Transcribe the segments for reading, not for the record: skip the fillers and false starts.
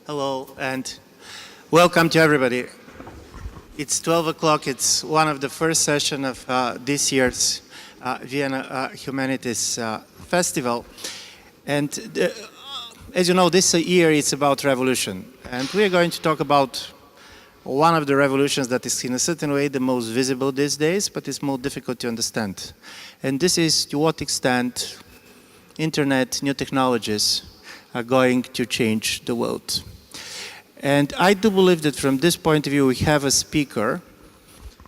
Hello and welcome to everybody. It's 12 o'clock. It's one of the first sessions of this year's Vienna Humanities Festival. And as you know, this year it's about revolution. And we are going to talk about one of the revolutions that is in a certain way the most visible these days, but it's more difficult to understand. And this is to what extent internet, new technologies are going to change the world. And I do believe that from this point of view, we have a speaker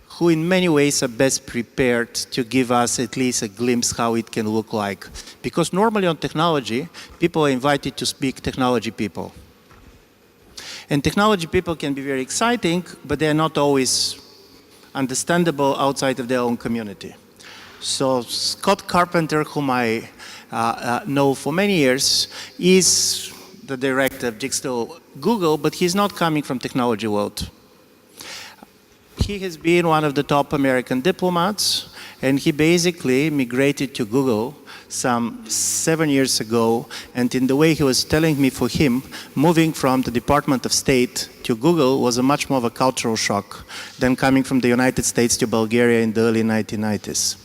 who in many ways are best prepared to give us at least a glimpse how it can look like. Because normally on technology, people are invited to speak technology people. And technology people can be very exciting, but they are not always understandable outside of their own community. So Scott Carpenter, whom I know for many years, is the director of Jigsaw Google, but he's not coming from technology world. He has been one of the top American diplomats, and he basically migrated to Google some 7 years ago. And in the way he was telling me, for him, moving from the Department of State to Google was a much more of a cultural shock than coming from the United States to Bulgaria in the early 1990s.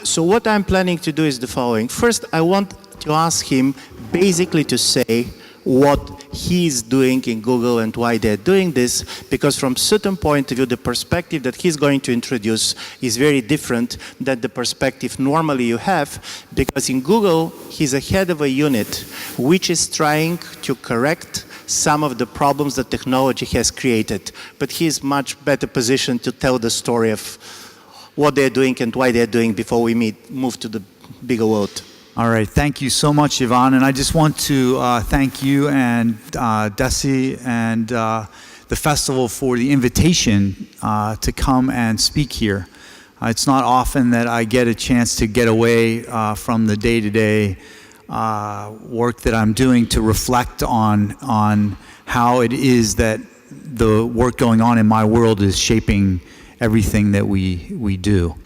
So what I'm planning to do is the following. First, I want to ask him basically to say what he's doing in Google and why they're doing this, because from a certain point of view, the perspective that he's going to introduce is very different than the perspective normally you have, because in Google, he's a head of a unit which is trying to correct some of the problems that technology has created. But he's much better positioned to tell the story of what they're doing and why they're doing before we move to the bigger world. All right, thank you so much, Ivan. And I just want to thank you and Desi and the festival for the invitation to come and speak here. It's not often that I get a chance to get away from the day-to-day work that I'm doing to reflect on how it is that the work going on in my world is shaping everything that we do.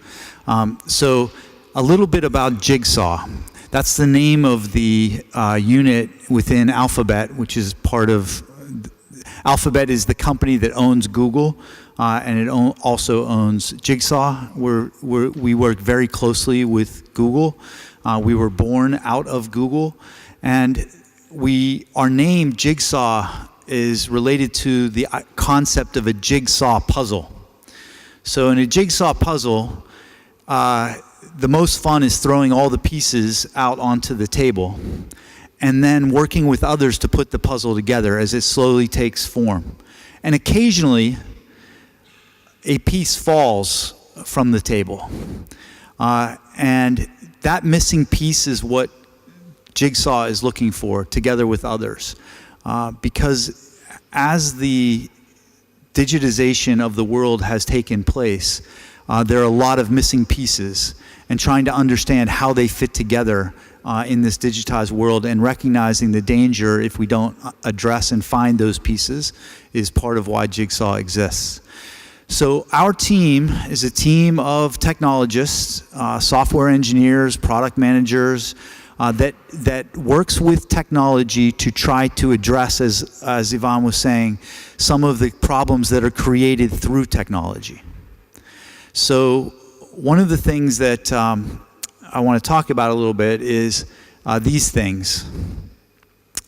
So a little bit about Jigsaw. That's the name of the unit within Alphabet, which is part of, Alphabet is the company that owns Google, and it also owns Jigsaw. We work very closely with Google. We were born out of Google, and our name Jigsaw is related to the concept of a jigsaw puzzle. So in a jigsaw puzzle, the most fun is throwing all the pieces out onto the table and then working with others to put the puzzle together as it slowly takes form. And occasionally, a piece falls from the table. And that missing piece is what Jigsaw is looking for, together with others. Because as the digitization of the world has taken place, there are a lot of missing pieces, and trying to understand how they fit together in this digitized world and recognizing the danger if we don't address and find those pieces is part of why Jigsaw exists. So our team is a team of technologists, software engineers, product managers, that works with technology to try to address, as Ivan was saying, some of the problems that are created through technology. So one of the things that I want to talk about a little bit is these things.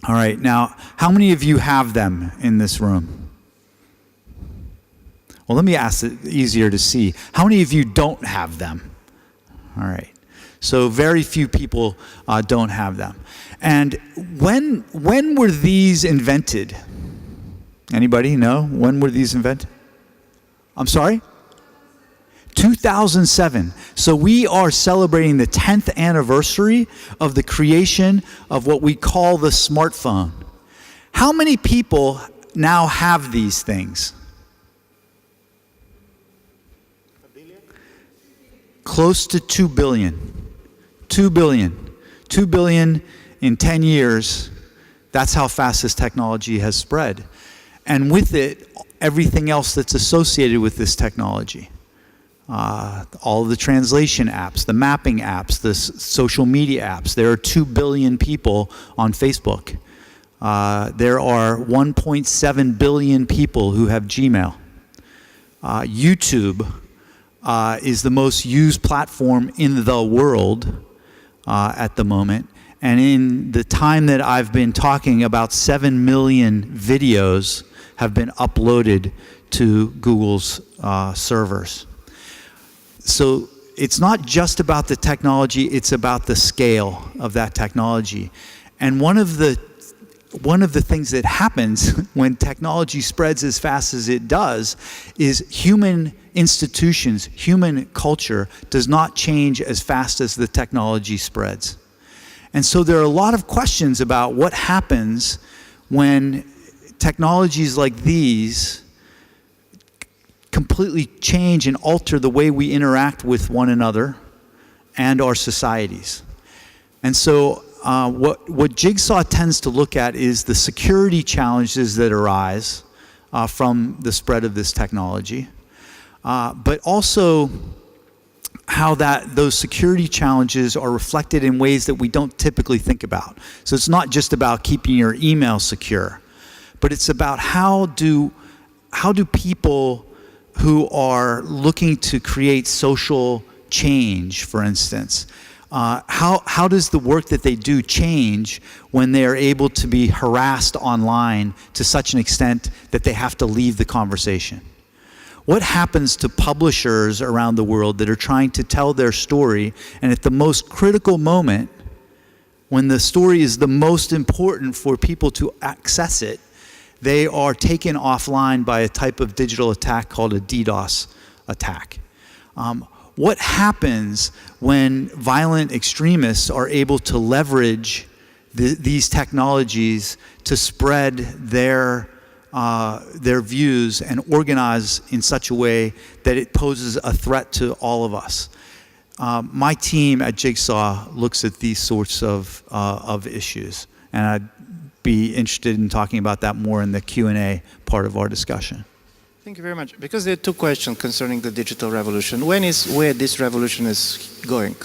All right, now, how many of you have them in this room? Well, let me ask it easier to see. How many of you don't have them? All right. So very few people don't have them. And when were these invented? Anybody know? When were these invented? I'm sorry? 2007. So we are celebrating the 10th anniversary of the creation of what we call the smartphone. How many people now have these things? Close to 2 billion. 2 billion. 2 billion in 10 years. That's how fast this technology has spread. And with it, everything else that's associated with this technology. All of the translation apps, the mapping apps, the social media apps. There are 2 billion people on Facebook. There are 1.7 billion people who have Gmail. YouTube is the most used platform in the world at the moment. And in the time that I've been talking, about 7 million videos have been uploaded to Google's servers. So it's not just about the technology, it's about the scale of that technology. And one of the things that happens when technology spreads as fast as it does is human institutions, human culture does not change as fast as the technology spreads. And so there are a lot of questions about what happens when technologies like these completely change and alter the way we interact with one another and our societies. And so what Jigsaw tends to look at is the security challenges that arise from the spread of this technology, but also how those security challenges are reflected in ways that we don't typically think about. So it's not just about keeping your email secure, but it's about how do people who are looking to create social change, for instance, how does the work that they do change when they are able to be harassed online to such an extent that they have to leave the conversation? What happens to publishers around the world that are trying to tell their story, and at the most critical moment, when the story is the most important for people to access it, they are taken offline by a type of digital attack called a DDoS attack? What happens when violent extremists are able to leverage these technologies to spread their views and organize in such a way that it poses a threat to all of us? My team at Jigsaw looks at these sorts of issues, and I'd be interested in talking about that more in the Q&A part of our discussion. Thank you very much. Because there are two questions concerning the digital revolution. One is where this revolution is going.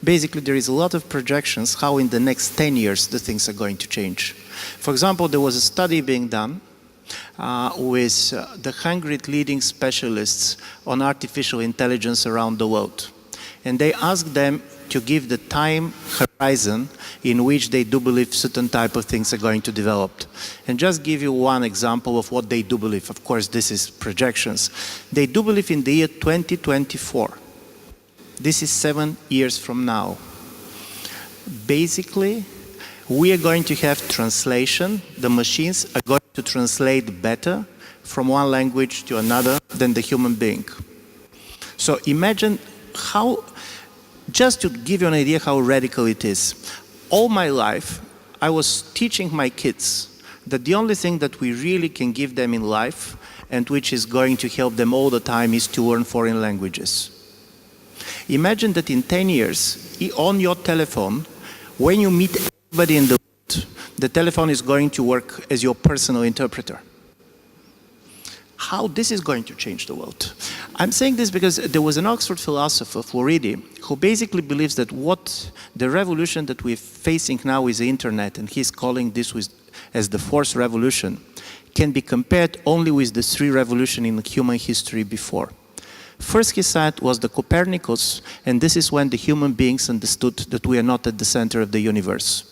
Basically, there is a lot of projections how in the next 10 years the things are going to change. For example, there was a study being done with the 100 leading specialists on artificial intelligence around the world. And they asked them to give the time horizon in which they do believe certain type of things are going to develop. And just give you one example of what they do believe. Of course, this is projections. They do believe in the year 2024. This is 7 years from now. Basically, we are going to have translation. The machines are going to translate better from one language to another than the human being. So imagine how, just to give you an idea how radical it is. All my life, I was teaching my kids that the only thing that we really can give them in life and which is going to help them all the time is to learn foreign languages. Imagine that in 10 years, on your telephone, when you meet everybody in the world, the telephone is going to work as your personal interpreter. How this is going to change the world. I'm saying this because there was an Oxford philosopher, Floridi, who basically believes that what the revolution that we're facing now is the internet, and he's calling this as the fourth revolution, can be compared only with the three revolutions in human history before. First, he said, was the Copernicus, and this is when the human beings understood that we are not at the center of the universe.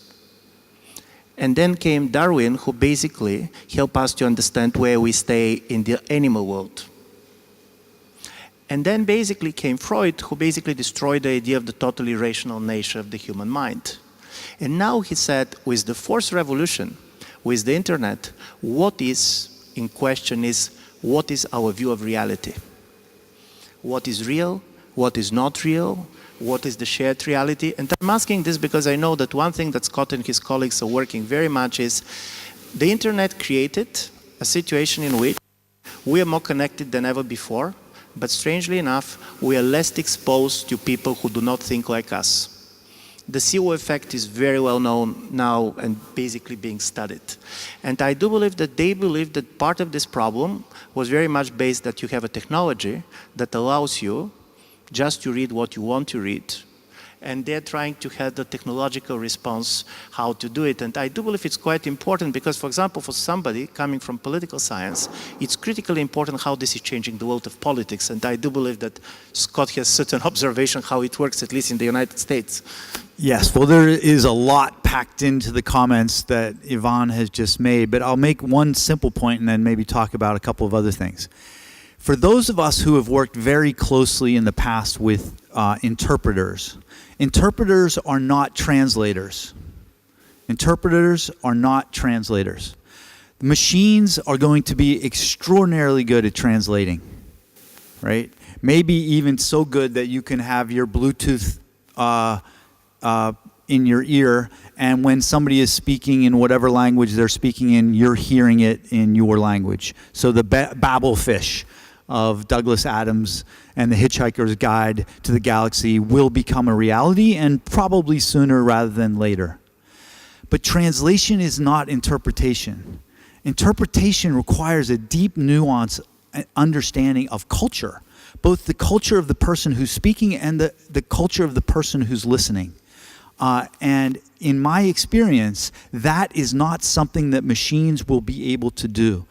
And then came Darwin, who basically helped us to understand where we stay in the animal world. And then basically came Freud, who basically destroyed the idea of the totally rational nature of the human mind. And now he said, with the fourth revolution, with the internet, what is in question is, what is our view of reality? What is real? What is not real? What is the shared reality? And I'm asking this because I know that one thing that Scott and his colleagues are working very much is the internet created a situation in which we are more connected than ever before, but strangely enough, we are less exposed to people who do not think like us. The CO effect is very well known now and basically being studied. And I do believe that they believe that part of this problem was very much based that you have a technology that allows you just to read what you want to read. and they're trying to have the technological response how to do it. And I do believe it's quite important because, for example, for somebody coming from political science, it's critically important how this is changing the world of politics. And I do believe that Scott has certain observation how it works, at least in the United States. Yes, well, there is a lot packed into the comments that Ivan has just made, but I'll make one simple point and then maybe talk about a couple of other things. For those of us who have worked very closely in the past with interpreters, interpreters are not translators. Interpreters are not translators. Machines are going to be extraordinarily good at translating, right? Maybe even so good that you can have your Bluetooth in your ear, and when somebody is speaking in whatever language they're speaking in, you're hearing it in your language. So the Babel fish of Douglas Adams and the Hitchhiker's Guide to the Galaxy will become a reality, and probably sooner rather than later. But translation is not interpretation. Interpretation requires a deep nuance and understanding of culture, both the culture of the person who's speaking and the culture of the person who's listening. And in my experience, that is not something that machines will be able to do.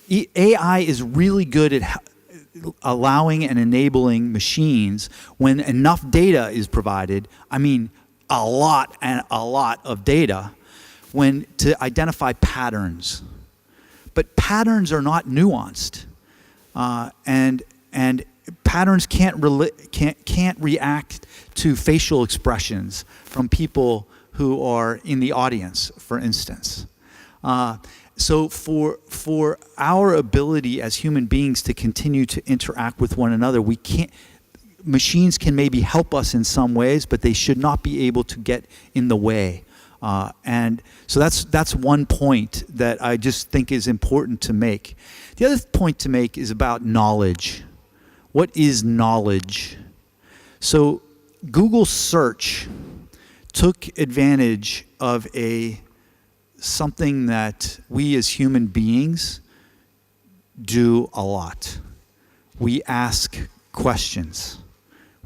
AI is really good at allowing and enabling machines, when enough data is provided, I mean a lot of data, to identify patterns. But patterns are not nuanced, and patterns can't react to facial expressions from people who are in the audience, for instance. So for our ability as human beings to continue to interact with one another, machines can maybe help us in some ways, but they should not be able to get in the way. And so that's one point that I just think is important to make. The other point to make is about knowledge. What is knowledge? So Google search took advantage of something that we as human beings do a lot. We ask questions.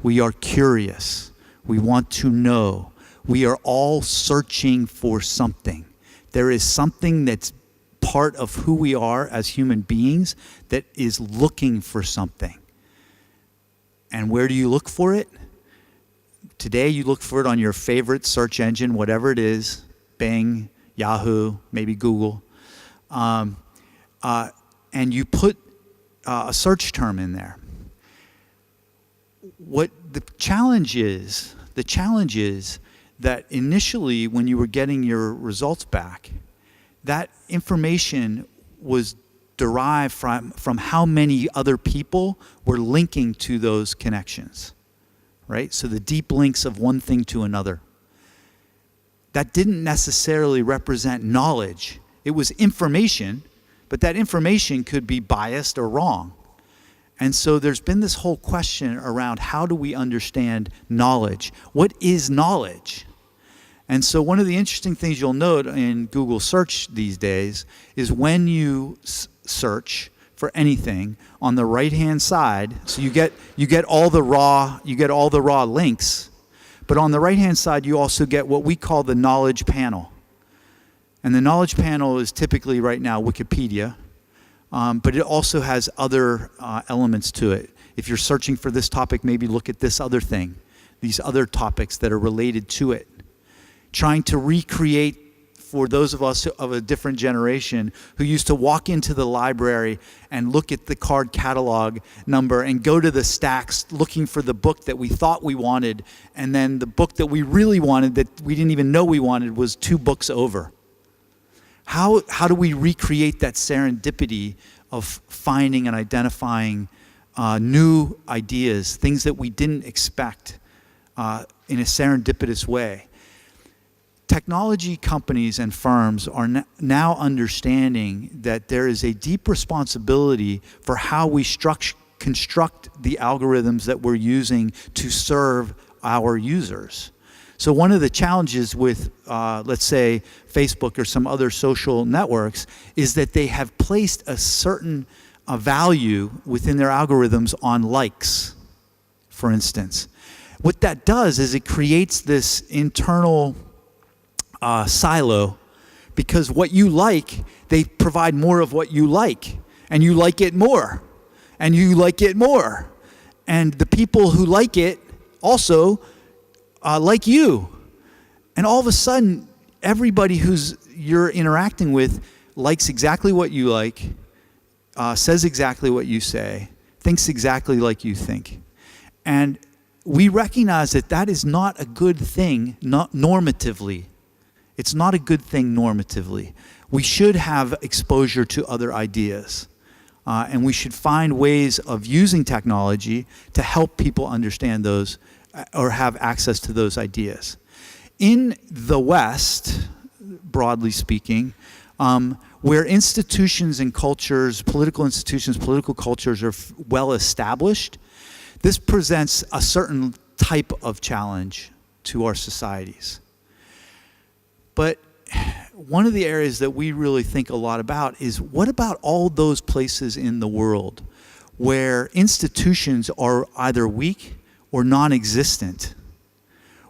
We are curious. We want to know. We are all searching for something. There is something that's part of who we are as human beings that is looking for something. And where do you look for it? Today you look for it on your favorite search engine, whatever it is, Bing, Yahoo, maybe Google, and you put a search term in there. What the challenge is that initially when you were getting your results back, that information was derived from how many other people were linking to those connections, right? So the deep links of one thing to another. That didn't necessarily represent knowledge. It was information, but that information could be biased or wrong. And so there's been this whole question around how do we understand knowledge? What is knowledge? And so one of the interesting things you'll note in Google search these days is when you search for anything, on the right-hand side, so you get all the raw links. But on the right-hand side, you also get what we call the knowledge panel. And the knowledge panel is typically right now Wikipedia, but it also has other elements to it. If you're searching for this topic, maybe look at this other thing, these other topics that are related to it. Trying to recreate, for those of us of a different generation who used to walk into the library and look at the card catalog number and go to the stacks looking for the book that we thought we wanted, and then the book that we really wanted that we didn't even know we wanted was 2 books over. How do we recreate that serendipity of finding and identifying new ideas, things that we didn't expect in a serendipitous way? Technology companies and firms are now understanding that there is a deep responsibility for how we construct the algorithms that we're using to serve our users. So one of the challenges with, let's say, Facebook or some other social networks is that they have placed a certain value within their algorithms on likes, for instance. What that does is it creates this internal silo, because what you like, they provide more of what you like, and you like it more, and you like it more. And the people who like it also like you. And all of a sudden, everybody you're interacting with likes exactly what you like, says exactly what you say, thinks exactly like you think. And we recognize that that is not a good thing, not normatively. It's not a good thing normatively. We should have exposure to other ideas. And we should find ways of using technology to help people understand those or have access to those ideas. In the West, broadly speaking, where institutions and cultures, political institutions, political cultures are well established, this presents a certain type of challenge to our societies. But one of the areas that we really think a lot about is, what about all those places in the world where institutions are either weak or non-existent,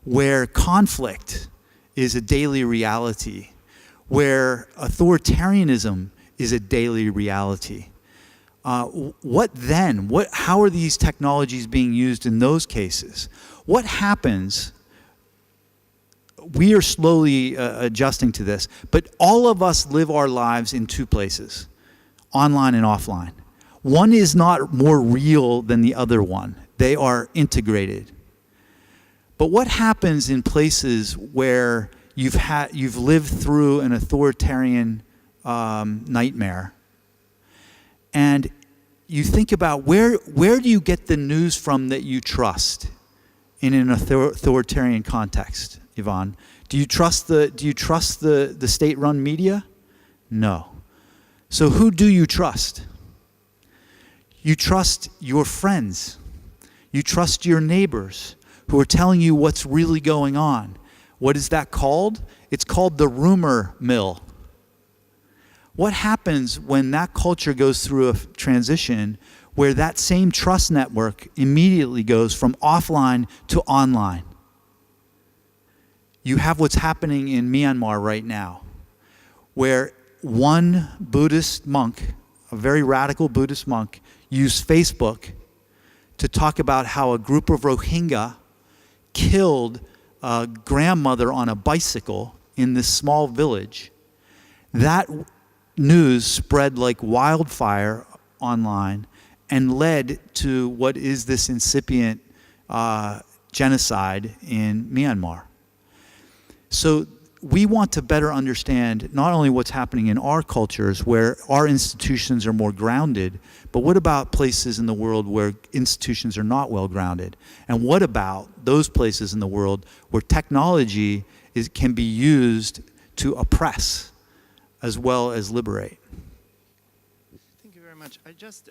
where conflict is a daily reality, where authoritarianism is a daily reality? What then? How are these technologies being used in those cases? What happens? We are slowly adjusting to this, but all of us live our lives in two places, online and offline. One is not more real than the other one. They are integrated. But what happens in places where you've lived through an authoritarian nightmare, and you think about where do you get the news from that you trust in an authoritarian context, Yvonne? Do you trust the state-run media? No. So who do you trust? You trust your friends. You trust your neighbors who are telling you what's really going on. What is that called? It's called the rumor mill. What happens when that culture goes through a transition where that same trust network immediately goes from offline to online? You have what's happening in Myanmar right now, where one Buddhist monk, a very radical Buddhist monk, used Facebook to talk about how a group of Rohingya killed a grandmother on a bicycle in this small village. That news spread like wildfire online and led to what is this incipient genocide in Myanmar. So we want to better understand not only what's happening in our cultures where our institutions are more grounded, but what about places in the world where institutions are not well grounded? And what about those places in the world where technology can be used to oppress as well as liberate? Thank you very much. I just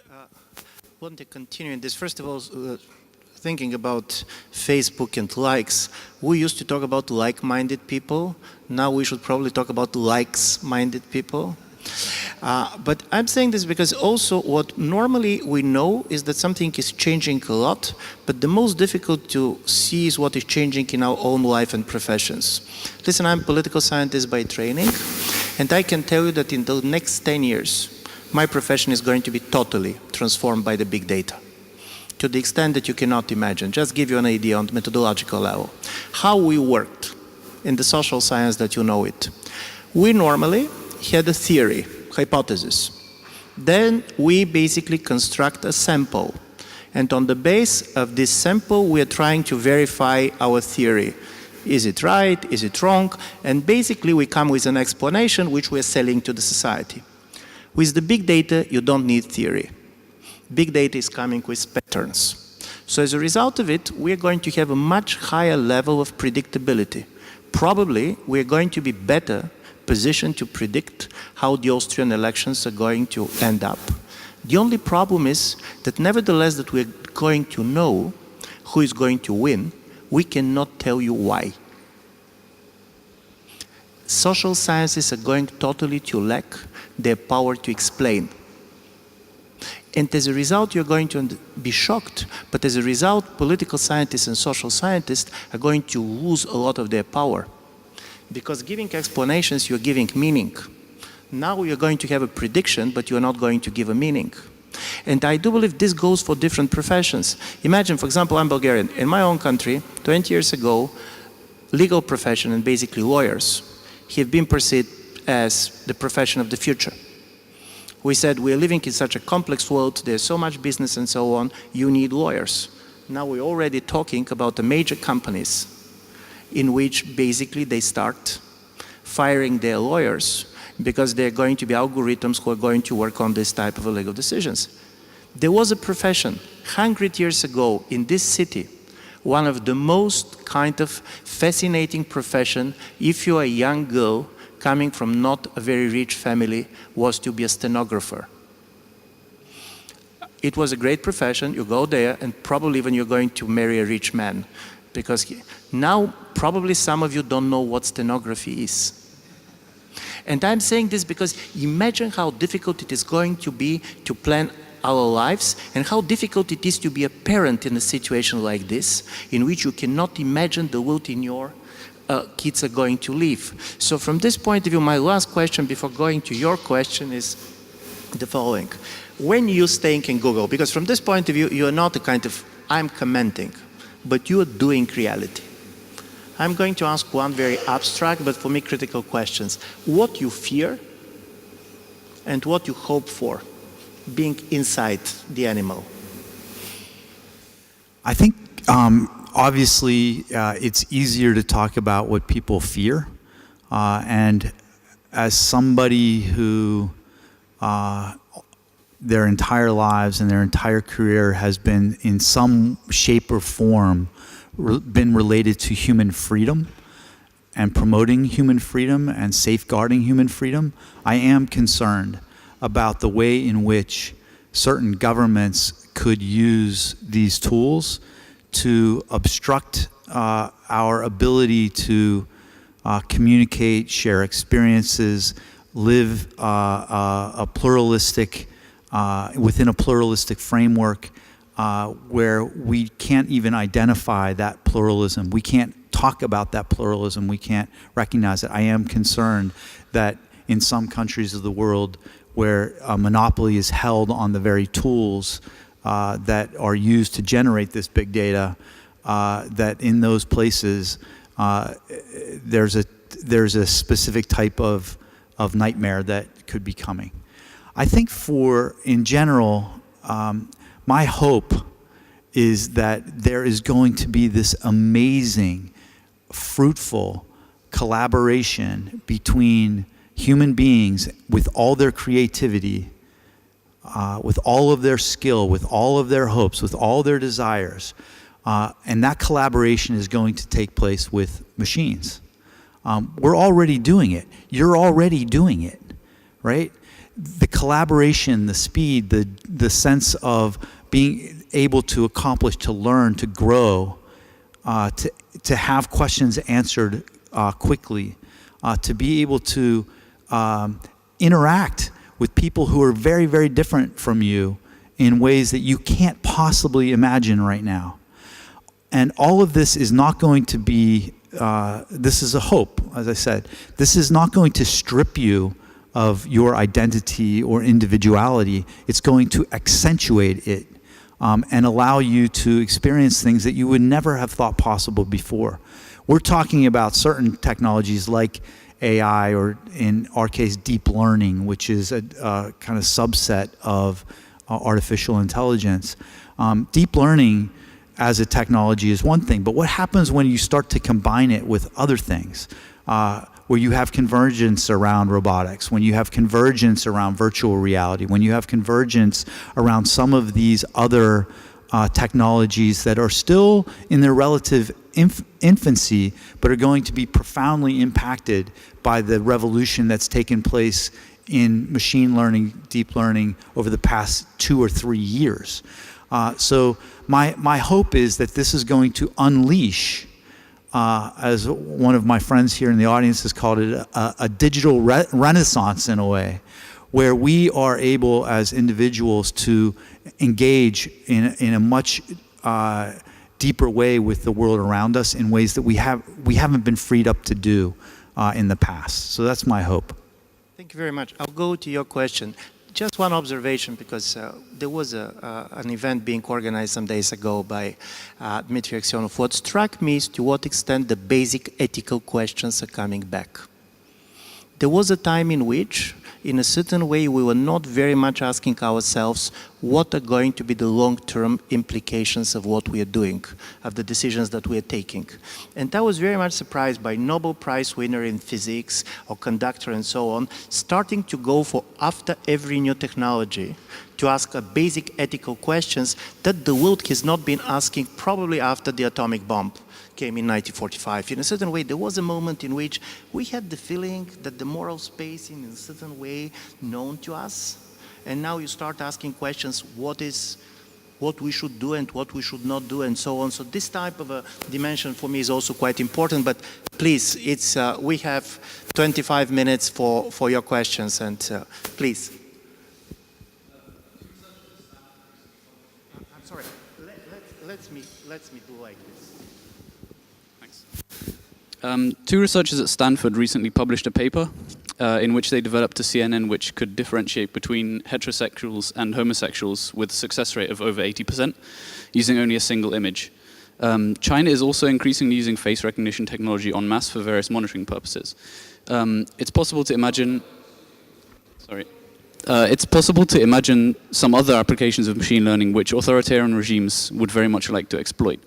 want to continue in this. First of all, thinking about Facebook and likes, we used to talk about like-minded people. Now we should probably talk about likes-minded people. But I'm saying this because also what normally we know is that something is changing a lot, but the most difficult to see is what is changing in our own life and professions. Listen, I'm a political scientist by training, and I can tell you that in the next 10 years, my profession is going to be totally transformed by the big data, to the extent that you cannot imagine. Just give you an idea on the methodological level. How we worked in the social science that you know it. We normally had a theory, hypothesis. Then we basically construct a sample. And on the base of this sample, we are trying to verify our theory. Is it right? Is it wrong? And basically we come with an explanation which we are selling to the society. With the big data, you don't need theory. Big data is coming with patterns. So as a result of it, we are going to have a much higher level of predictability. Probably we are going to be better positioned to predict how the Austrian elections are going to end up. The only problem is that nevertheless that we're going to know who is going to win, we cannot tell you why. Social sciences are going totally to lack their power to explain. And as a result, you're going to be shocked. But as a result, political scientists and social scientists are going to lose a lot of their power. Because giving explanations, you're giving meaning. Now you're going to have a prediction, but you're not going to give a meaning. And I do believe this goes for different professions. Imagine, for example, I'm Bulgarian. In my own country, 20 years ago, legal profession and basically lawyers have been perceived as the profession of the future. We said we're living in such a complex world, there's so much business and so on, you need lawyers. Now we're already talking about the major companies in which basically they start firing their lawyers because there are going to be algorithms who are going to work on this type of legal decisions. There was a profession 100 years ago in this city, one of the most kind of fascinating profession, if you are a young girl coming from not a very rich family, was to be a stenographer. It was a great profession, you go there and probably even you're going to marry a rich man. Because now probably some of you don't know what stenography is. And I'm saying this because imagine how difficult it is going to be to plan our lives and how difficult it is to be a parent in a situation like this, in which you cannot imagine the world in your kids are going to live. So from this point of view, my last question before going to your question is the following. When you're staying in Google, because from this point of view, you're not a kind of, I'm commenting, but you are doing reality. I'm going to ask one very abstract, but for me critical questions. What you fear and what you hope for being inside the animal? I think obviously it's easier to talk about what people fear. And as somebody who their entire lives and their entire career has been in some shape or form been related to human freedom and promoting human freedom and safeguarding human freedom, I am concerned about the way in which certain governments could use these tools to obstruct our ability to communicate, share experiences, live a pluralistic, within a pluralistic framework where we can't even identify that pluralism. We can't talk about that pluralism. We can't recognize it. I am concerned that in some countries of the world where a monopoly is held on the very tools that are used to generate this big data, that in those places there's a specific type of nightmare that could be coming. I think in general, my hope is that there is going to be this amazing, fruitful collaboration between human beings with all their creativity, with all of their skill, with all of their hopes, with all their desires. And that collaboration is going to take place with machines. We're already doing it. You're already doing it, right? The collaboration, the speed, the sense of being able to accomplish, to learn, to grow, to have questions answered quickly, to be able to interact with people who are very, very different from you in ways that you can't possibly imagine right now. And all of this is not going to be, this is a hope, as I said. This is not going to strip you of your identity or individuality. It's going to accentuate it and allow you to experience things that you would never have thought possible before. We're talking about certain technologies like AI, or in our case, deep learning, which is a kind of subset of artificial intelligence. Deep learning as a technology is one thing, but what happens when you start to combine it with other things? Where you have convergence around robotics, when you have convergence around virtual reality, when you have convergence around some of these other technologies that are still in their relative infancy, but are going to be profoundly impacted by the revolution that's taken place in machine learning, deep learning over the past 2 or 3 years. So my hope is that this is going to unleash, as one of my friends here in the audience has called it, a digital renaissance in a way, where we are able as individuals to engage in a much deeper way with the world around us in ways that we haven't been freed up to do in the past. So that's my hope. Thank you very much. I'll go to your question. Just one observation, because there was an event being organized some days ago by Dmitry Aksionov. What struck me is to what extent the basic ethical questions are coming back. There was a time in which, in a certain way, we were not very much asking ourselves what are going to be the long-term implications of what we are doing, of the decisions that we are taking. And I was very much surprised by Nobel Prize winner in physics or conductor and so on, starting to go for after every new technology to ask basic ethical questions that the world has not been asking probably after the atomic bomb came in 1945. In a certain way, there was a moment in which we had the feeling that the moral space in a certain way known to us. And now you start asking questions, what we should do and what we should not do and so on. So this type of a dimension for me is also quite important, but please, we have 25 minutes for your questions, and please. I'm sorry, let me do like this. Two researchers at Stanford recently published a paper in which they developed a CNN which could differentiate between heterosexuals and homosexuals with a success rate of over 80% using only a single image. China is also increasingly using face recognition technology en masse for various monitoring purposes. It's possible to imagine some other applications of machine learning which authoritarian regimes would very much like to exploit.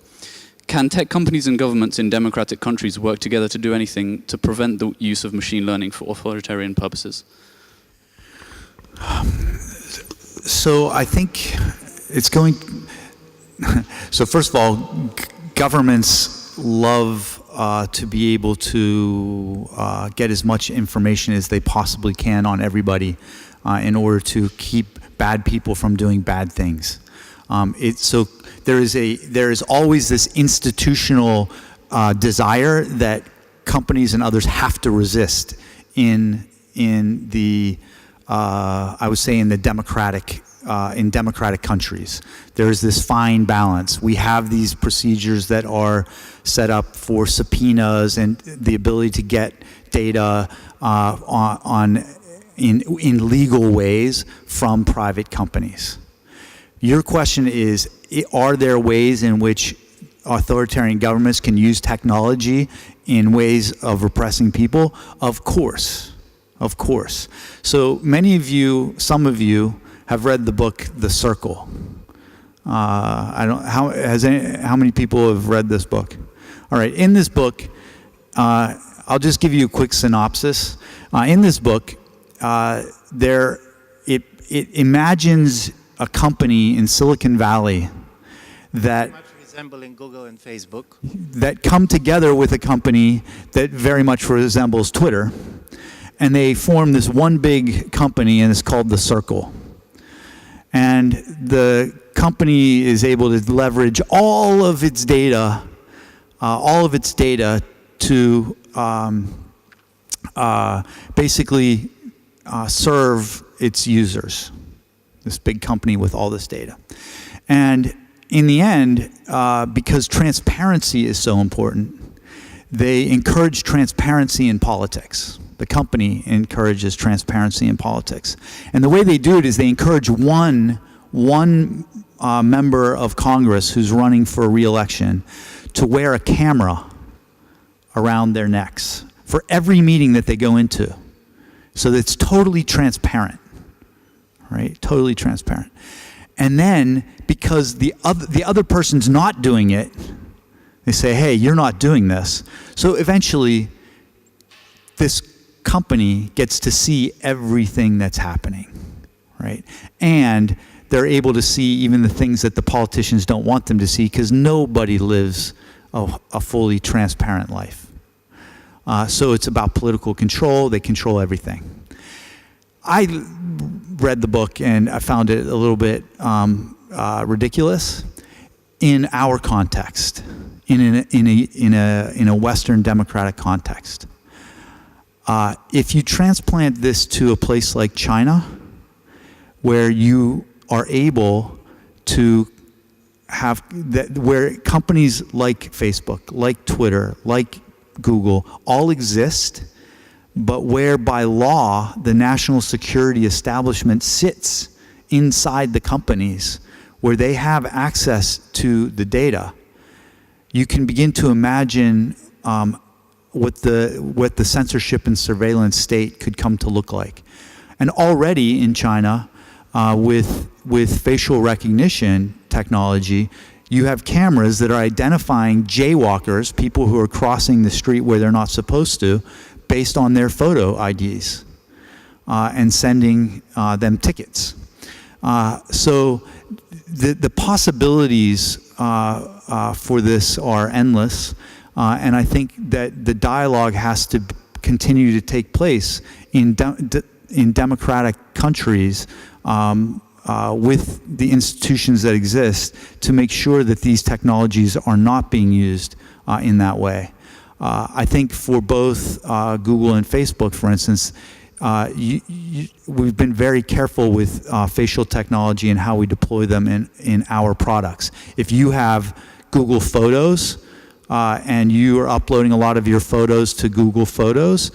Can tech companies and governments in democratic countries work together to do anything to prevent the use of machine learning for authoritarian purposes? So I think it's going... So first of all, governments love to be able to get as much information as they possibly can on everybody in order to keep bad people from doing bad things. So there is always this institutional desire that companies and others have to resist in the I would say in democratic countries. There is this fine balance. We have these procedures that are set up for subpoenas and the ability to get data in legal ways from private companies. Your question is, are there ways in which authoritarian governments can use technology in ways of repressing people? Of course, of course. So many of you, some of you, have read the book The Circle. How many people have read this book? All right, in this book, I'll just give you a quick synopsis. In this book, it imagines a company in Silicon Valley that much resembling Google and Facebook, that come together with a company that very much resembles Twitter, and they form this one big company, and it's called The Circle. And the company is able to leverage all of its data to basically serve its users. This big company with all this data. And in the end, because transparency is so important, they encourage transparency in politics. The company encourages transparency in politics. And the way they do it is they encourage one member of Congress who's running for re-election to wear a camera around their necks for every meeting that they go into. So that it's totally transparent. Right? Totally transparent. And then, because the other person's not doing it, they say, hey, you're not doing this. So eventually, this company gets to see everything that's happening, right? And they're able to see even the things that the politicians don't want them to see, because nobody lives a fully transparent life. So it's about political control. They control everything. I read the book and I found it a little bit ridiculous in our context, in a Western democratic context. If you transplant this to a place like China, where you are able to have that, where companies like Facebook, like Twitter, like Google all exist, but where by law the national security establishment sits inside the companies, where they have access to the data, you can begin to imagine what the censorship and surveillance state could come to look like. And already in China, with facial recognition technology, you have cameras that are identifying jaywalkers, people who are crossing the street where they're not supposed to, based on their photo IDs, and sending them tickets. So the possibilities for this are endless, and I think that the dialogue has to continue to take place in democratic countries with the institutions that exist to make sure that these technologies are not being used in that way. I think for both Google and Facebook, for instance, we've been very careful with facial technology and how we deploy them in our products. If you have Google Photos and you are uploading a lot of your photos to Google Photos,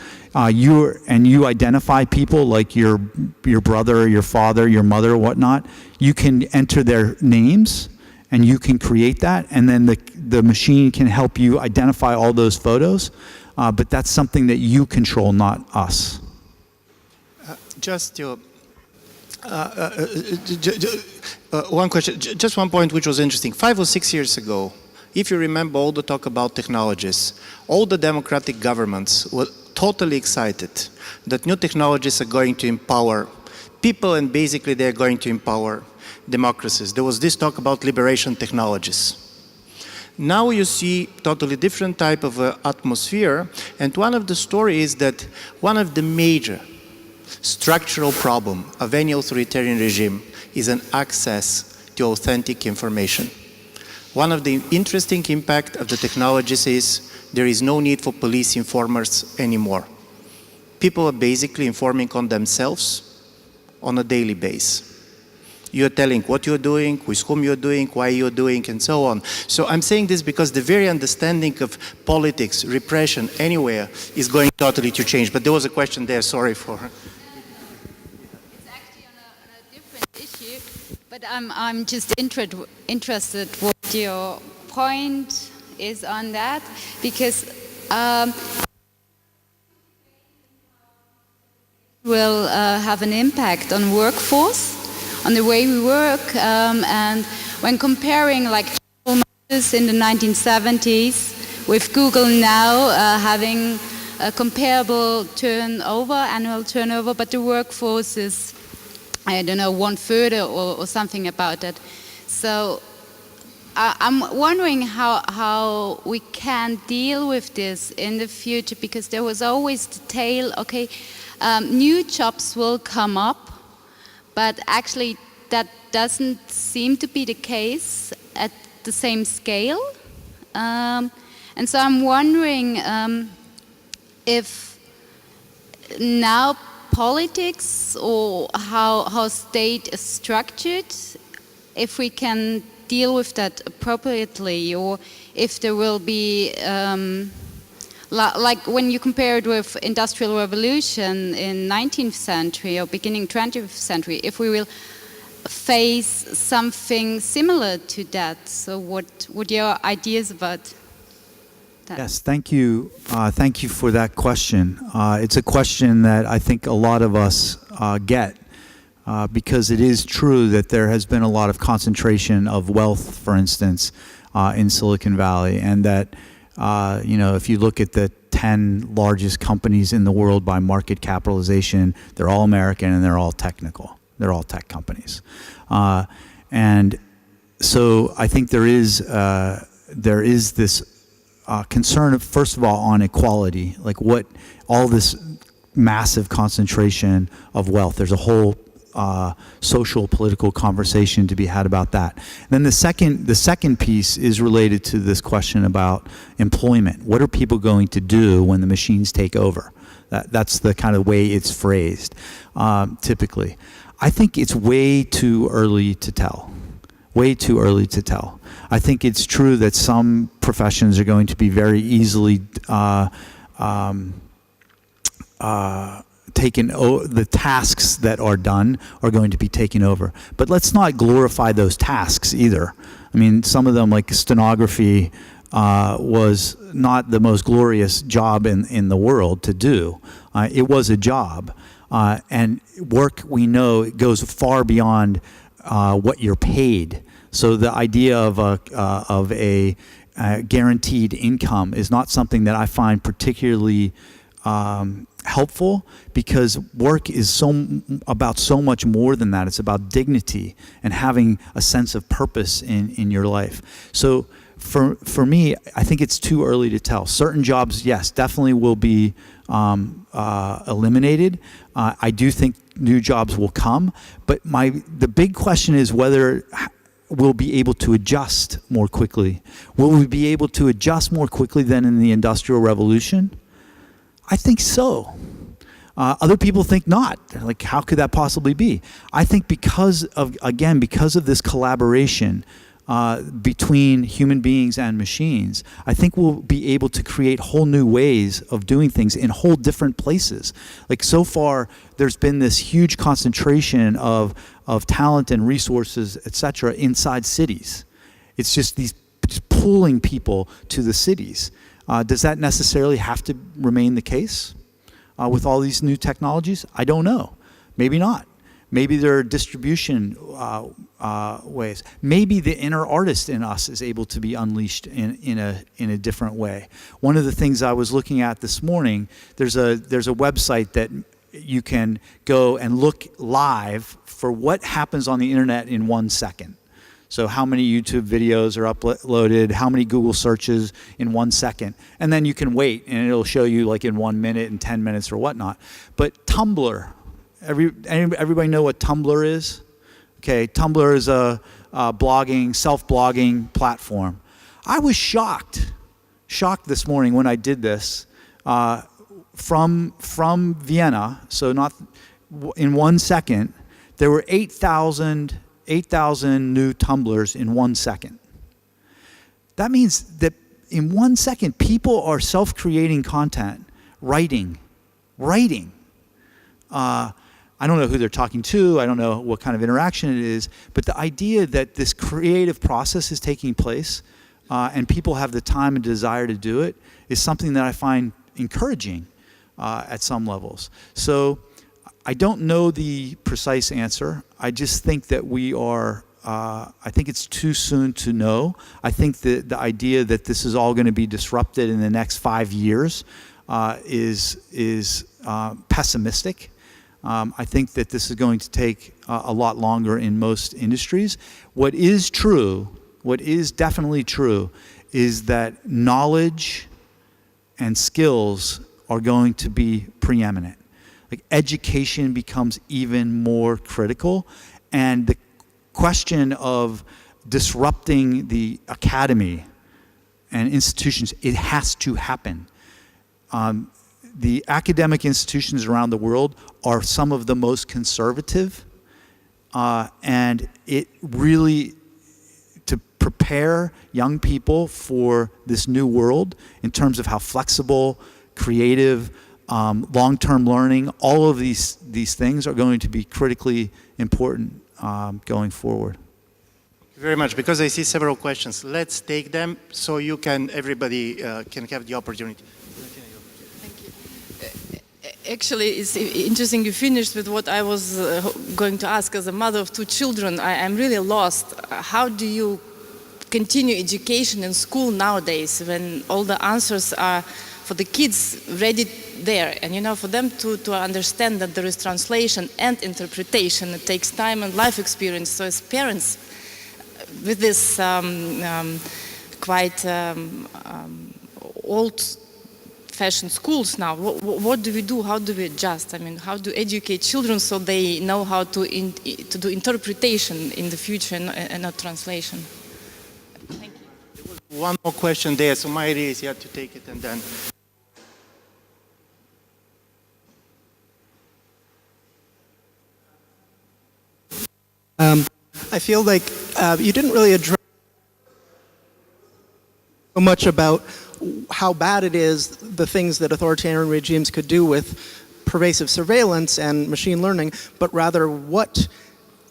you identify people like your brother, your father, your mother, or whatnot, you can enter their names and you can create that, and then the machine can help you identify all those photos, but that's something that you control, not us. Just one question, just one point which was interesting. 5 or 6 years ago, if you remember all the talk about technologies, all the democratic governments were totally excited that new technologies are going to empower people, and basically they're going to empower democracies. There was this talk about liberation technologies. Now you see totally different type of atmosphere, and one of the stories is that one of the major structural problem of any authoritarian regime is an access to authentic information. One of the interesting impact of the technologies is there is no need for police informers anymore. People are basically informing on themselves on a daily basis. You're telling what you're doing, with whom you're doing, why you're doing, and so on. So I'm saying this because the very understanding of politics, repression, anywhere, is going totally to change. But there was a question there, sorry for... It's actually on a different issue, but I'm just interested what your point is on that, because will have an impact on workforce, on the way we work, and when comparing like in the 1970s with Google now having a comparable turnover, annual turnover, but the workforce is, I don't know, 1/3 or something about that. So I'm wondering how we can deal with this in the future, because there was always the tale, okay, new jobs will come up, but actually that doesn't seem to be the case at the same scale. And so I'm wondering if now politics or how state is structured, if we can deal with that appropriately, or if there will be like when you compare it with Industrial Revolution in 19th century or beginning 20th century, if we will face something similar to that. So what are your ideas about that? Yes, thank you. Thank you for that question. It's a question that I think a lot of us get, because it is true that there has been a lot of concentration of wealth, for instance, in Silicon Valley, and that if you look at the 10 largest companies in the world by market capitalization, they're all American and they're all technical. They're all tech companies. And so I think there is this concern, first of all, on equality, like all this massive concentration of wealth. There's a whole social, political conversation to be had about that. Then the second piece is related to this question about employment. What are people going to do when the machines take over? That's the kind of way it's phrased, typically. I think it's way too early to tell. Way too early to tell. I think it's true that some professions are going to be very easily the tasks that are done are going to be taken over. But let's not glorify those tasks either. I mean, some of them, like stenography, was not the most glorious job in the world to do. It was a job. And work, we know, it goes far beyond what you're paid. So the idea of a guaranteed income is not something that I find particularly helpful, because work is about so much more than that. It's about dignity and having a sense of purpose in your life. So for me, I think it's too early to tell. Certain jobs, yes, definitely will be eliminated. I do think new jobs will come, but the big question is whether we'll be able to adjust more quickly. Will we be able to adjust more quickly than in the Industrial Revolution? I think so. Other people think not. Like, how could that possibly be? I think because of this collaboration between human beings and machines, I think we'll be able to create whole new ways of doing things in whole different places. Like, so far, there's been this huge concentration of talent and resources, et cetera, inside cities. It's just pulling people to the cities. Does that necessarily have to remain the case with all these new technologies? I don't know. Maybe not. Maybe there are distribution ways. Maybe the inner artist in us is able to be unleashed in a different way. One of the things I was looking at this morning, there's a website that you can go and look live for what happens on the internet in 1 second. So how many YouTube videos are uploaded, how many Google searches in 1 second. And then you can wait, and it'll show you like in 1 minute and 10 minutes or whatnot. But Tumblr, everybody know what Tumblr is? Okay, Tumblr is a self-blogging platform. I was shocked this morning when I did this. From Vienna, so not in 1 second, there were 8,000 new Tumblrs in 1 second. That means that in 1 second, people are self-creating content, writing. I don't know who they're talking to. I don't know what kind of interaction it is. But the idea that this creative process is taking place and people have the time and desire to do it is something that I find encouraging at some levels. So I don't know the precise answer. I just think that we are, I think it's too soon to know. I think that the idea that this is all going to be disrupted in the next 5 years is pessimistic. I think that this is going to take a lot longer in most industries. What is definitely true, is that knowledge and skills are going to be preeminent. Like, education becomes even more critical, and the question of disrupting the academy and institutions, it has to happen. The academic institutions around the world are some of the most conservative, and it really, to prepare young people for this new world in terms of how flexible, creative, long-term learning, all of these things are going to be critically important going forward. Thank you very much. Because I see several questions, let's take them so everybody can have the opportunity. Actually, it's interesting you finished with what I was going to ask. As a mother of 2 children, I'm really lost. How do you continue education in school nowadays when all the answers are for the kids ready there? And for them to understand that there is translation and interpretation, it takes time and life experience. So as parents, with this quite old-fashioned schools now, what do we do? How do we adjust? I mean, how to educate children so they know how to do interpretation in the future and not translation? Thank you. There was one more question there, so Mairi is here to take it, and then. I feel like you didn't really address so much about how bad it is, the things that authoritarian regimes could do with pervasive surveillance and machine learning, but rather what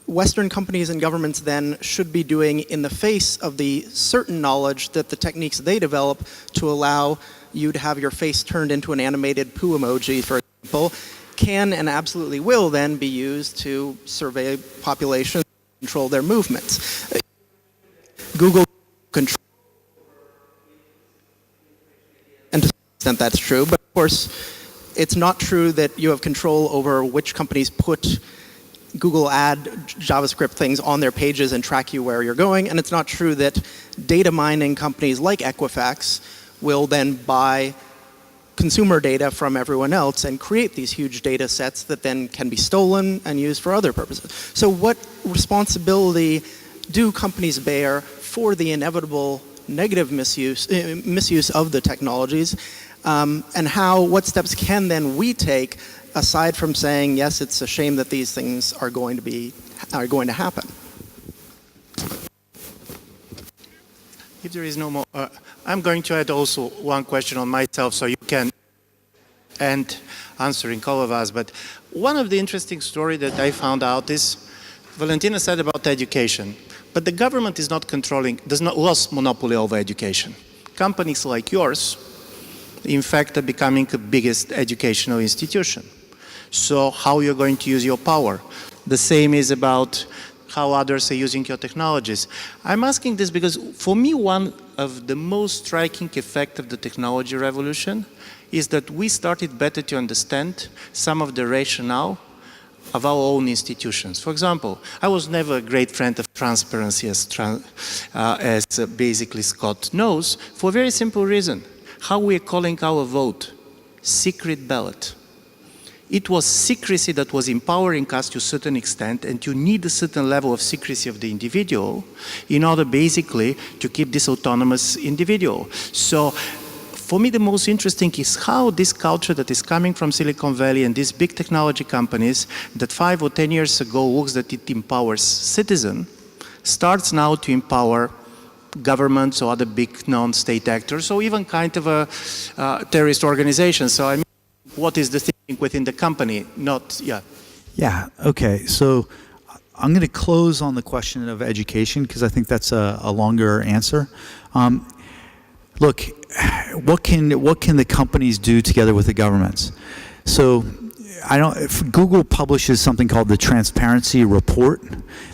Western companies and governments then should be doing in the face of the certain knowledge that the techniques they develop to allow you to have your face turned into an animated poo emoji, for example, can and absolutely will then be used to survey populations, control their movements. Google control, and to some extent that's true, but of course it's not true that you have control over which companies put Google ad JavaScript things on their pages and track you where you're going, and it's not true that data mining companies like Equifax will then buy consumer data from everyone else and create these huge data sets that then can be stolen and used for other purposes. So what responsibility do companies bear for the inevitable negative misuse of the technologies, and what steps can then we take aside from saying, yes, it's a shame that these things are going to happen? If there is no more, I'm going to add also one question on myself so you can end answering all of us. But one of the interesting stories that I found out is, Valentina said about education, but the government is not controlling, does not lose monopoly over education. Companies like yours, in fact, are becoming the biggest educational institution. So how you're going to use your power? The same is about how others are using your technologies. I'm asking this because for me, one of the most striking effects of the technology revolution is that we started better to understand some of the rationale of our own institutions. For example, I was never a great friend of transparency, as basically Scott knows, for a very simple reason. How we are calling our vote secret ballot. It was secrecy that was empowering us to a certain extent, and you need a certain level of secrecy of the individual in order basically to keep this autonomous individual. So for me, the most interesting is how this culture that is coming from Silicon Valley and these big technology companies that 5 or 10 years ago looks that it empowers citizens, starts now to empower governments or other big non-state actors, or even kind of a terrorist organization. So I mean, what is the thinking within the company? Yeah, okay. So I'm going to close on the question of education because I think that's a longer answer. Look, what can the companies do together with the governments? So Google publishes something called the Transparency Report.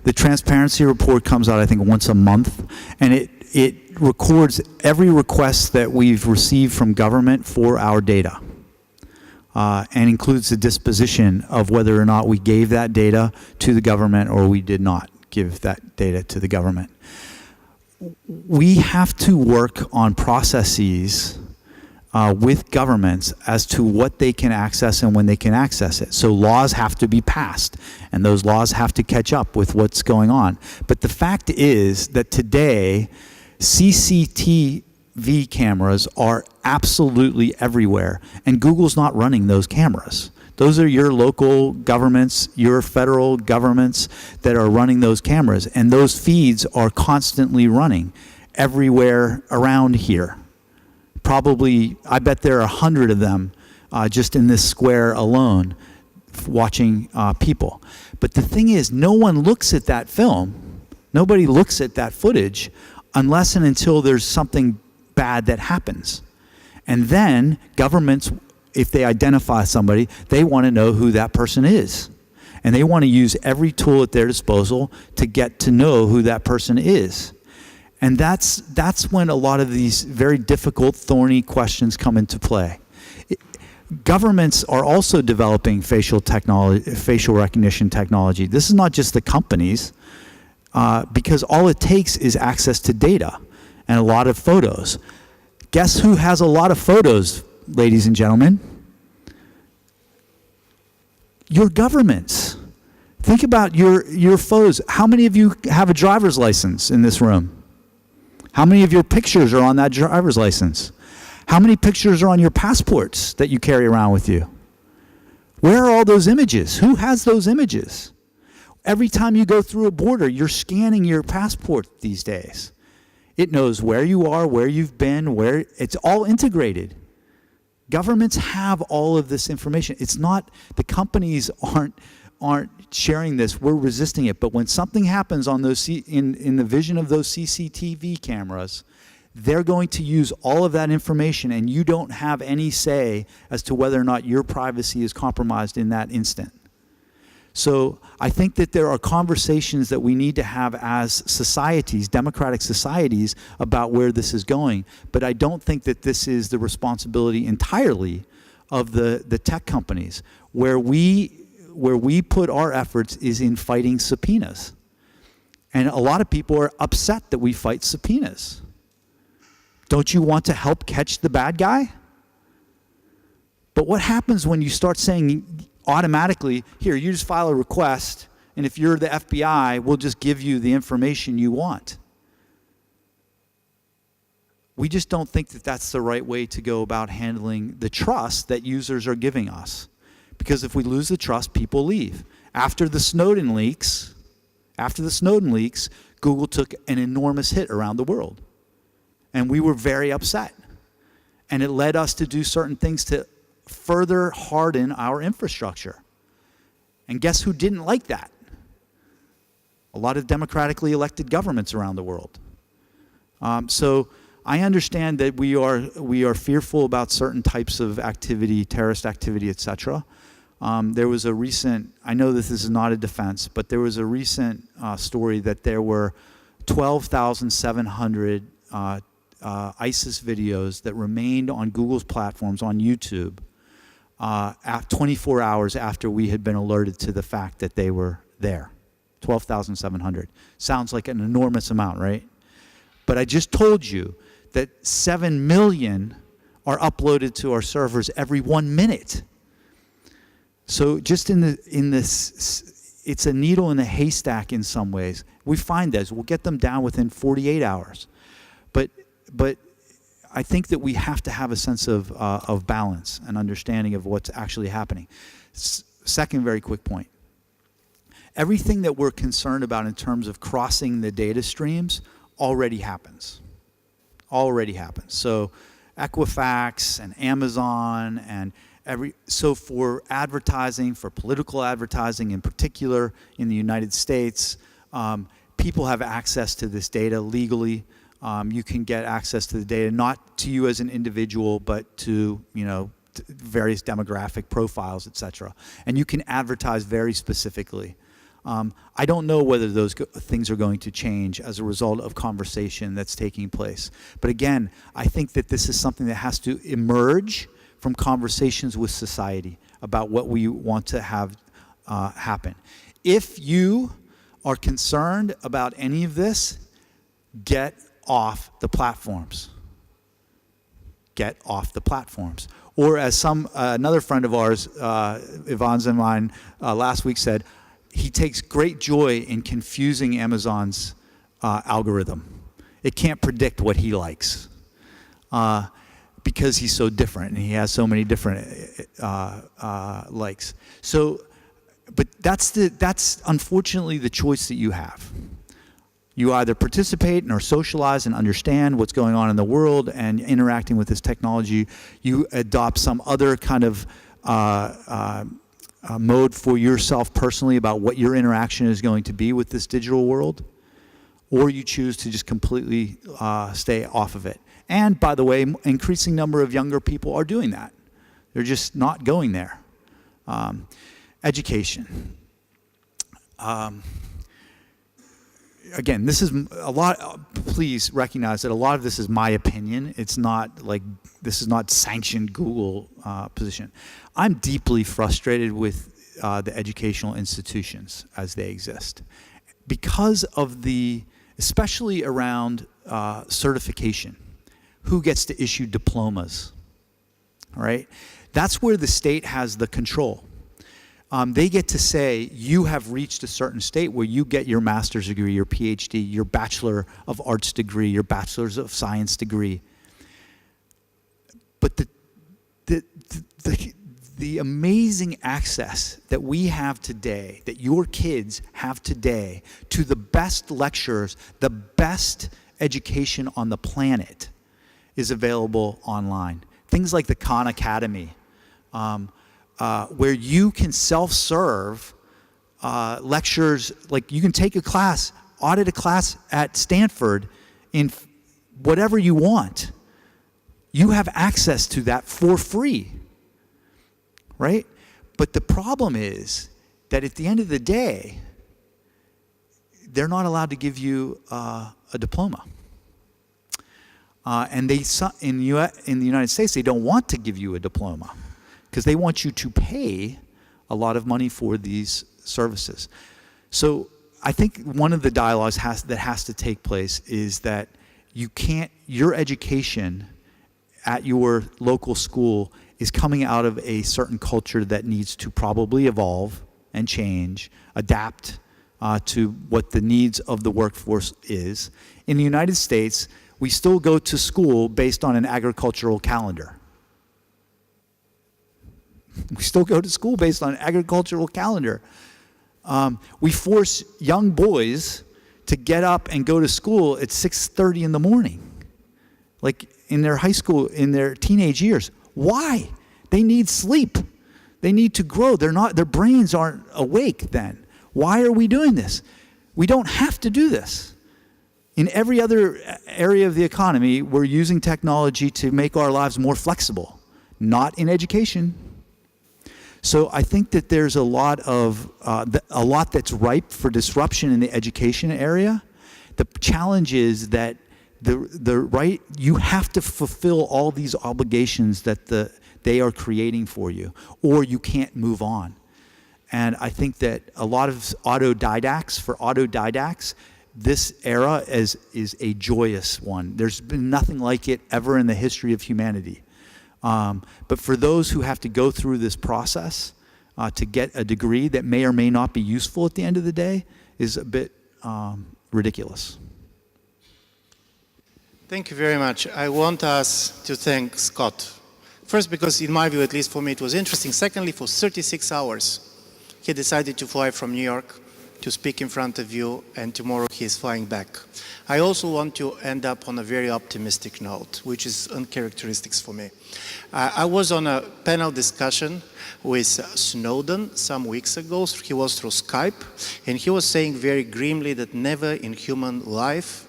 The Transparency Report comes out, I think, once a month, and it records every request that we've received from government for our data. And includes the disposition of whether or not we gave that data to the government or we did not give that data to the government. We have to work on processes with governments as to what they can access and when they can access it. So laws have to be passed, and those laws have to catch up with what's going on. But the fact is that today, CCTV cameras are absolutely everywhere, and Google's not running those cameras. Those are your local governments, your federal governments that are running those cameras, and those feeds are constantly running everywhere around here. Probably, I bet there are 100 of them just in this square alone watching people. But the thing is, no one looks at that film, nobody looks at that footage unless and until there's something bad that happens. And then governments, if they identify somebody, they want to know who that person is. And they want to use every tool at their disposal to get to know who that person is. And that's when a lot of these very difficult, thorny questions come into play. Governments are also developing facial recognition technology. This is not just the companies, because all it takes is access to data and a lot of photos. Guess who has a lot of photos, ladies and gentlemen? Your governments. Think about your photos. How many of you have a driver's license in this room? How many of your pictures are on that driver's license? How many pictures are on your passports that you carry around with you? Where are all those images? Who has those images? Every time you go through a border, you're scanning your passport these days. It knows where you are, where you've been, where it's all integrated. Governments have all of this information. It's not, the companies aren't sharing this. We're resisting it. But when something happens on those in the vision of those CCTV cameras, they're going to use all of that information, and you don't have any say as to whether or not your privacy is compromised in that instant. So I think that there are conversations that we need to have as societies, democratic societies, about where this is going. But I don't think that this is the responsibility entirely of the tech companies. Where we put our efforts is in fighting subpoenas. And a lot of people are upset that we fight subpoenas. Don't you want to help catch the bad guy? But what happens when you start saying automatically, here, you just file a request, and if you're the FBI, we'll just give you the information you want? We just don't think that that's the right way to go about handling the trust that users are giving us. Because if we lose the trust, people leave. After the Snowden leaks, Google took an enormous hit around the world. And we were very upset. And it led us to do certain things to further harden our infrastructure. And guess who didn't like that? A lot of democratically elected governments around the world. So I understand that we are fearful about certain types of activity, terrorist activity, etc. There was a recent, I know this is not a defense, but there was a recent story that there were 12,700 ISIS videos that remained on Google's platforms on YouTube 24 hours after we had been alerted to the fact that they were there. 12,700. Sounds like an enormous amount, right? But I just told you that 7 million are uploaded to our servers every 1 minute. So just in this, it's a needle in a haystack in some ways. We find those. We'll get them down within 48 hours. But I think that we have to have a sense of balance and understanding of what's actually happening. Second very quick point. Everything that we're concerned about in terms of crossing the data streams already happens. Already happens. So Equifax and Amazon and so for advertising, for political advertising in particular in the United States, people have access to this data legally. You can get access to the data, not to you as an individual, but to, various demographic profiles, etc. And you can advertise very specifically. I don't know whether those things are going to change as a result of conversation that's taking place. But again, I think that this is something that has to emerge from conversations with society about what we want to have happen. If you are concerned about any of this, get off the platforms. Get off the platforms. Or as another friend of ours, Ivan Zeman, last week said, he takes great joy in confusing Amazon's algorithm. It can't predict what he likes because he's so different and he has so many different likes. So, but that's unfortunately the choice that you have. You either participate or socialize and understand what's going on in the world and interacting with this technology. You adopt some other kind of mode for yourself personally about what your interaction is going to be with this digital world, or you choose to just completely stay off of it. And by the way, increasing number of younger people are doing that. They're just not going there. Education. Again, this is a lot. Please recognize that a lot of this is my opinion. It's not like this is not sanctioned Google position. I'm deeply frustrated with the educational institutions as they exist because of especially around certification. Who gets to issue diplomas? All right, that's where the state has the control. They get to say, you have reached a certain state where you get your master's degree, your PhD, your Bachelor of Arts degree, your Bachelor's of Science degree. But the the amazing access that we have today, that your kids have today, to the best lectures, the best education on the planet is available online. Things like the Khan Academy, where you can self-serve lectures, like you can take a class, audit a class at Stanford in whatever you want. You have access to that for free, right? But the problem is that at the end of the day, they're not allowed to give you a diploma. And they, in the United States, they don't want to give you a diploma because they want you to pay a lot of money for these services. So I think one of the dialogues that has to take place is that your education at your local school is coming out of a certain culture that needs to probably evolve and change, adapt to what the needs of the workforce is. In the United States, we still go to school based on an agricultural calendar. We still go to school based on an agricultural calendar. We force young boys to get up and go to school at 6:30 in the morning, like in their high school, in their teenage years. Why? They need sleep. They need to grow. Their brains aren't awake then. Why are we doing this? We don't have to do this. In every other area of the economy, we're using technology to make our lives more flexible, not in education. So I think that there's a lot that's ripe for disruption in the education area. The challenge is that you have to fulfill all these obligations that they are creating for you, or you can't move on. And I think that a lot of autodidacts, this era is a joyous one. There's been nothing like it ever in the history of humanity. But for those who have to go through this process to get a degree that may or may not be useful at the end of the day is a bit ridiculous. Thank you very much. I want us to thank Scott. First, because in my view, at least for me, it was interesting. Secondly, for 36 hours, he decided to fly from New York to speak in front of you, and tomorrow he is flying back. I also want to end up on a very optimistic note, which is uncharacteristic for me. I was on a panel discussion with Snowden some weeks ago. He was through Skype, and he was saying very grimly that never in human life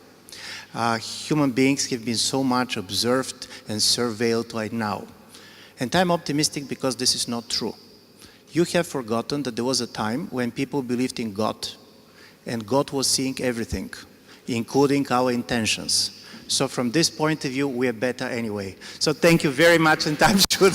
human beings have been so much observed and surveilled like now. And I'm optimistic because this is not true. You have forgotten that there was a time when people believed in God, and God was seeing everything, including our intentions. So from this point of view, we are better anyway. So thank you very much, and time should